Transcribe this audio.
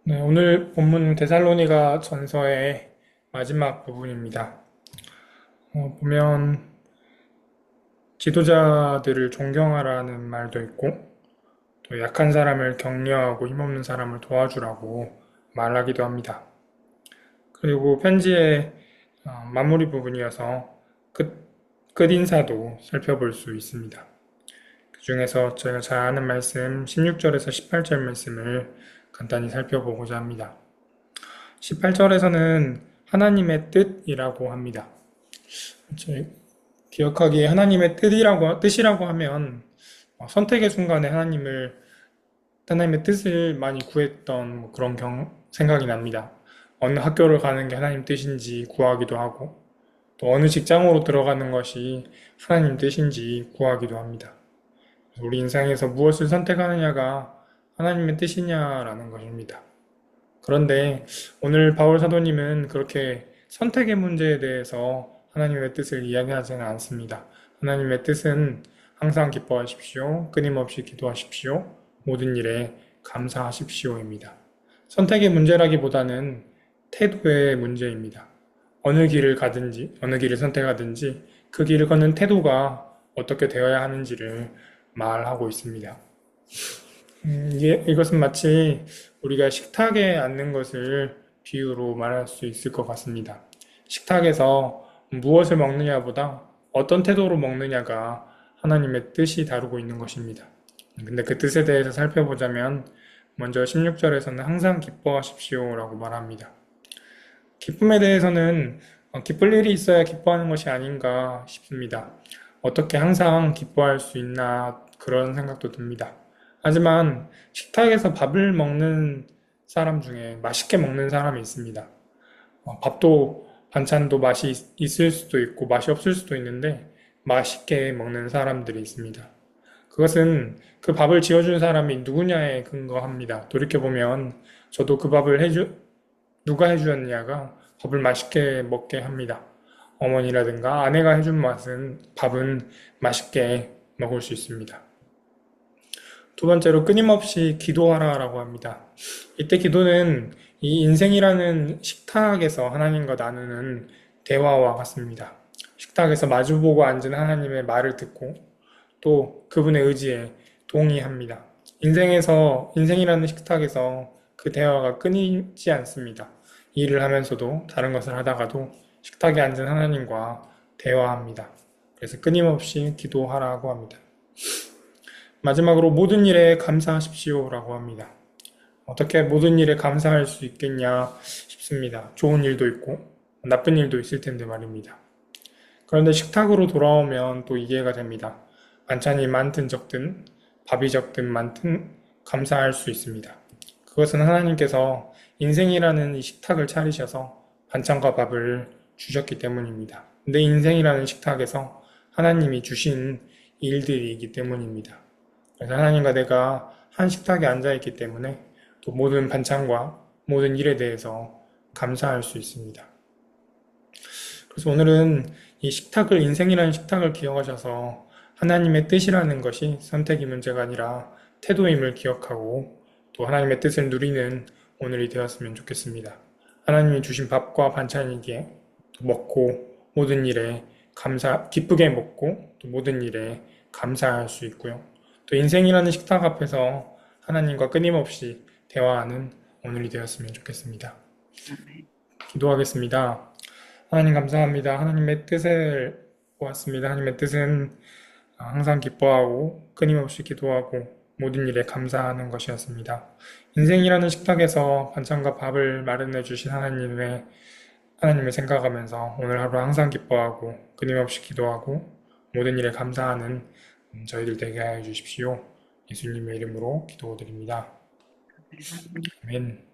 네, 오늘 본문 데살로니가 전서의 마지막 부분입니다. 보면 지도자들을 존경하라는 말도 있고 또 약한 사람을 격려하고 힘없는 사람을 도와주라고 말하기도 합니다. 그리고 편지의 마무리 부분이어서 끝인사도 살펴볼 수 있습니다. 그 중에서 저희가 잘 아는 말씀 16절에서 18절 말씀을 간단히 살펴보고자 합니다. 18절에서는 하나님의 뜻이라고 합니다. 기억하기에 하나님의 뜻이라고 하면 선택의 순간에 하나님의 뜻을 많이 구했던 그런 생각이 납니다. 어느 학교를 가는 게 하나님 뜻인지 구하기도 하고 또 어느 직장으로 들어가는 것이 하나님 뜻인지 구하기도 합니다. 우리 인생에서 무엇을 선택하느냐가 하나님의 뜻이냐라는 것입니다. 그런데 오늘 바울 사도님은 그렇게 선택의 문제에 대해서 하나님의 뜻을 이야기하지는 않습니다. 하나님의 뜻은 항상 기뻐하십시오. 끊임없이 기도하십시오. 모든 일에 감사하십시오입니다. 선택의 문제라기보다는 태도의 문제입니다. 어느 길을 가든지, 어느 길을 선택하든지 그 길을 걷는 태도가 어떻게 되어야 하는지를 말하고 있습니다. 이것은 마치 우리가 식탁에 앉는 것을 비유로 말할 수 있을 것 같습니다. 식탁에서 무엇을 먹느냐보다 어떤 태도로 먹느냐가 하나님의 뜻이 다루고 있는 것입니다. 근데 그 뜻에 대해서 살펴보자면 먼저 16절에서는 항상 기뻐하십시오라고 말합니다. 기쁨에 대해서는 기쁠 일이 있어야 기뻐하는 것이 아닌가 싶습니다. 어떻게 항상 기뻐할 수 있나 그런 생각도 듭니다. 하지만 식탁에서 밥을 먹는 사람 중에 맛있게 먹는 사람이 있습니다. 밥도 반찬도 맛이 있을 수도 있고 맛이 없을 수도 있는데 맛있게 먹는 사람들이 있습니다. 그것은 그 밥을 지어준 사람이 누구냐에 근거합니다. 돌이켜보면 저도 그 밥을 누가 해주었냐가 밥을 맛있게 먹게 합니다. 어머니라든가 아내가 해준 밥은 맛있게 먹을 수 있습니다. 두 번째로 끊임없이 기도하라라고 합니다. 이때 기도는 이 인생이라는 식탁에서 하나님과 나누는 대화와 같습니다. 식탁에서 마주보고 앉은 하나님의 말을 듣고 또 그분의 의지에 동의합니다. 인생이라는 식탁에서 그 대화가 끊이지 않습니다. 일을 하면서도 다른 것을 하다가도 식탁에 앉은 하나님과 대화합니다. 그래서 끊임없이 기도하라고 합니다. 마지막으로 모든 일에 감사하십시오라고 합니다. 어떻게 모든 일에 감사할 수 있겠냐 싶습니다. 좋은 일도 있고 나쁜 일도 있을 텐데 말입니다. 그런데 식탁으로 돌아오면 또 이해가 됩니다. 반찬이 많든 적든 밥이 적든 많든 감사할 수 있습니다. 그것은 하나님께서 인생이라는 이 식탁을 차리셔서 반찬과 밥을 주셨기 때문입니다. 내 인생이라는 식탁에서 하나님이 주신 일들이기 때문입니다. 그래서 하나님과 내가 한 식탁에 앉아있기 때문에 또 모든 반찬과 모든 일에 대해서 감사할 수 있습니다. 그래서 오늘은 이 인생이라는 식탁을 기억하셔서 하나님의 뜻이라는 것이 선택의 문제가 아니라 태도임을 기억하고 또 하나님의 뜻을 누리는 오늘이 되었으면 좋겠습니다. 하나님이 주신 밥과 반찬이기에 또 먹고 모든 일에 기쁘게 먹고 또 모든 일에 감사할 수 있고요. 또 인생이라는 식탁 앞에서 하나님과 끊임없이 대화하는 오늘이 되었으면 좋겠습니다. 기도하겠습니다. 하나님 감사합니다. 하나님의 뜻을 보았습니다. 하나님의 뜻은 항상 기뻐하고 끊임없이 기도하고 모든 일에 감사하는 것이었습니다. 인생이라는 식탁에서 반찬과 밥을 마련해 주신 하나님을 생각하면서 오늘 하루 항상 기뻐하고 끊임없이 기도하고 모든 일에 감사하는 저희들 되게 하여 주십시오. 예수님의 이름으로 기도드립니다. 아멘.